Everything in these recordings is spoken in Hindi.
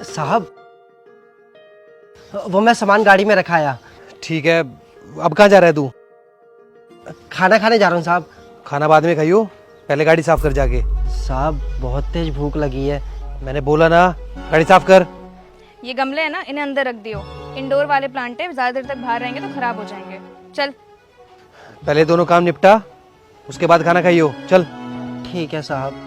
साहब वो मैं सामान गाड़ी में रखाया। ठीक है, अब कहाँ जा रहा है तू? खाना खाने जा रहा हूँ साहब। खाना बाद में खाइयो, पहले गाड़ी साफ कर जाके। साहब बहुत तेज भूख लगी है। मैंने बोला ना, गाड़ी साफ कर। ये गमले है ना, इन्हें अंदर रख दियो। इंडोर वाले प्लांट है, ज्यादा देर तक बाहर रहेंगे तो खराब हो जाएंगे। चल। पहले दोनों काम निपटा, उसके बाद खाना खाइयो। चल। ठीक है साहब।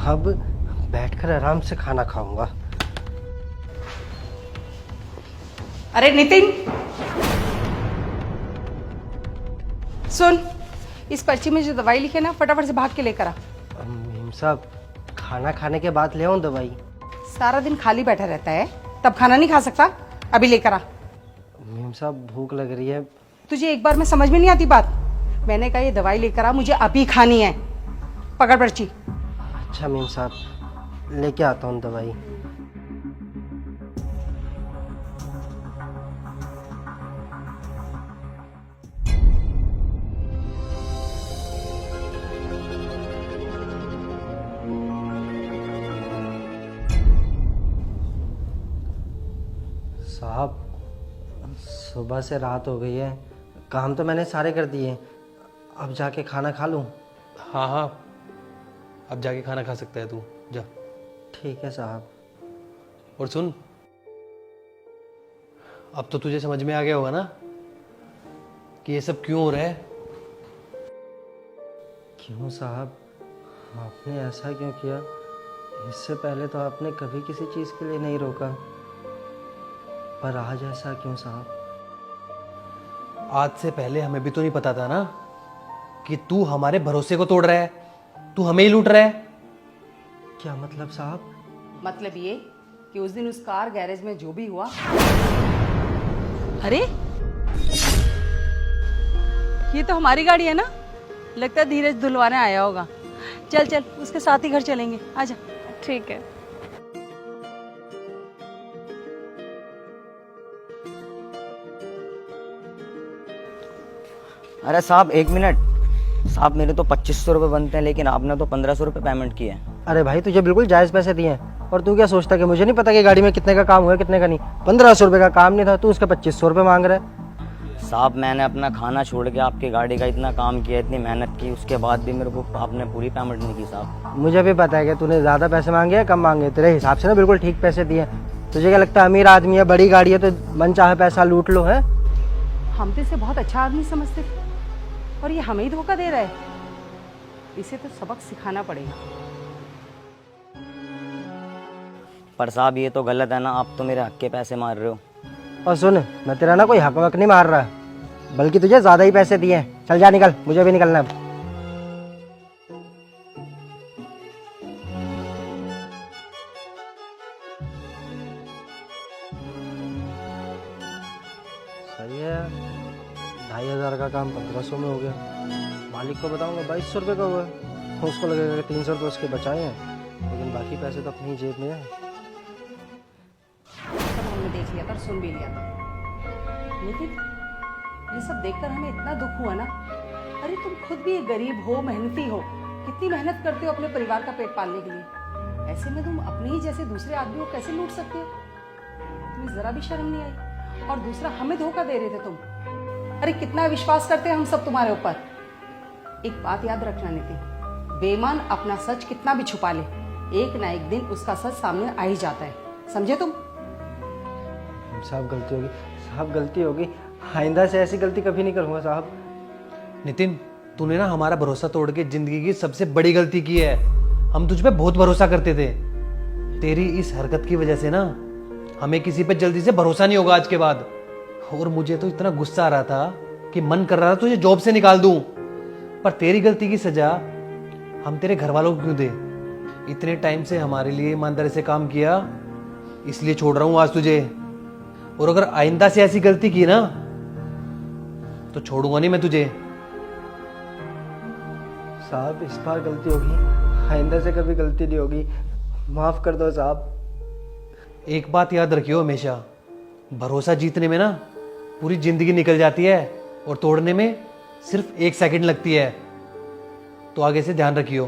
अब बैठकर आराम से खाना खाऊंगा। अरे नितिन, सुन, इस पर्ची में जो दवाई लिखे ना, फटाफट से भाग के लेकर आ। मीम साहब खाना खाने के बाद ले आऊं दवाई? सारा दिन खाली बैठा रहता है, तब खाना नहीं खा सकता? अभी लेकर आ। मीम साहब भूख लग रही है। तुझे एक बार में समझ में नहीं आती बात? मैंने कहा ये दवाई लेकर आ, मुझे अभी खानी है। पकड़ पर्ची। अच्छा मीम साहब लेके आता हूँ दवाई। साहब सुबह से रात हो गई है, काम तो मैंने सारे कर दिए, अब जाके खाना खा लूँ? हाँ हाँ, अब जाके खाना खा सकता है तू, जा। ठीक है साहब। और सुन, अब तो तुझे समझ में आ गया होगा ना कि ये सब क्यों हो रहा है। क्यों साहब, आपने ऐसा क्यों किया? इससे पहले तो आपने कभी किसी चीज़ के लिए नहीं रोका, पर आज ऐसा क्यों साहब? आज से पहले हमें भी तो नहीं पता था ना कि तू हमारे भरोसे को तोड़ रहा है, तू हमें ही लूट रहा है। क्या मतलब साहब? मतलब ये कि उस दिन उस कार गैरेज में जो भी हुआ। अरे ये तो हमारी गाड़ी है ना, लगता है धीरज धुलवाने आया होगा। चल चल, उसके साथ ही घर चलेंगे, आजा। ठीक है। अरे साहब 1 मिनट। साहब मेरे तो 2500 रुपये बनते हैं, लेकिन आपने तो 1500 रुपये पेमेंट किए हैं। अरे भाई तुझे बिल्कुल जायज़ पैसे दिए हैं, और तू क्या सोचता कि मुझे नहीं पता कि गाड़ी में कितने का काम हुआ कितने का नहीं? 1500 रुपये का काम नहीं था, तू उसका 2500 रुपये मांग रहा है। साहब मैंने अपना खाना छोड़ के आपकी गाड़ी का इतना काम किया, इतनी मेहनत की, उसके बाद भी मेरे को आपने पूरी पेमेंट नहीं की साहब। मुझे भी पता है कि तूने ज़्यादा पैसे मांगे या कम मांगे, तेरे हिसाब से ना बिल्कुल ठीक पैसे दिए। तुझे क्या लगता है अमीर आदमी है, बड़ी गाड़ी है तो मन चाहे पैसा लूट लो है? हम तो इसे बहुत अच्छा आदमी समझते थे, और ये हमें ही धोखा दे रहा है। इसे तो सबक सिखाना पड़ेगा। पर साहब ये तो गलत है ना, आप तो मेरे हक के पैसे मार रहे हो। और सुन, मैं तेरा ना कोई हक वक नहीं मार रहा, बल्कि तुझे ज़्यादा ही पैसे दिए हैं। चल जा निकल, मुझे भी निकलना है। सही है, 2500 का काम 1500 में हो गया। मालिक को बताऊंगा 2200 रुपये का हुआ, उसको लगेगा कि 300 रुपये उसके बचाए हैं, लेकिन बाकी पैसे तो अपनी जेब में है। सब हमने देख लिया था और सुन भी लिया था। लेकिन ये सब देखकर हमें इतना दुख हुआ ना। अरे तुम खुद भी एक गरीब हो, मेहनती हो, कितनी मेहनत करते हो अपने परिवार का पेट पालने के लिए। ऐसे में तुम अपने ही जैसे दूसरे आदमी को कैसे लूट सकते हो? तुम्हें जरा भी शर्म नहीं आई? और दूसरा, हमें धोखा दे रहे थे तुम। अरे कितना विश्वास करते हैं हम सब तुम्हारे ऊपर। एक बात याद रखना नितिन, बेईमान अपना सच कितना भी छुपा ले, एक ना एक दिन उसका सच सामने आ ही जाता है, समझे तुम? साहब गलती होगी, साहब गलती होगी, आइंदा से ऐसी गलती कभी नहीं करूँगा साहब। नितिन, तूने ना हमारा भरोसा तोड़ के जिंदगी की सबसे बड़ी गलती की है। हम तुझ पे बहुत भरोसा करते थे, तेरी इस हरकत की वजह से ना हमें किसी पे जल्दी से भरोसा नहीं होगा आज के बाद। और मुझे तो इतना गुस्सा आ रहा था कि मन कर रहा था तुझे जॉब से निकाल दूं, पर तेरी गलती की सजा हम तेरे घर वालों को क्यों दे? इतने टाइम से हमारे लिए ईमानदारी से काम किया, इसलिए छोड़ रहा हूं आज तुझे। और अगर आइंदा से ऐसी गलती की ना तो छोड़ूंगा नहीं मैं तुझे। साहब इस बार गलती होगी, आइंदा से कभी गलती नहीं होगी, माफ़ कर दो साहब। एक बात याद रखियो हमेशा, भरोसा जीतने में ना पूरी जिंदगी निकल जाती है और तोड़ने में सिर्फ 1 सेकंड लगती है। तो आगे से ध्यान रखियो।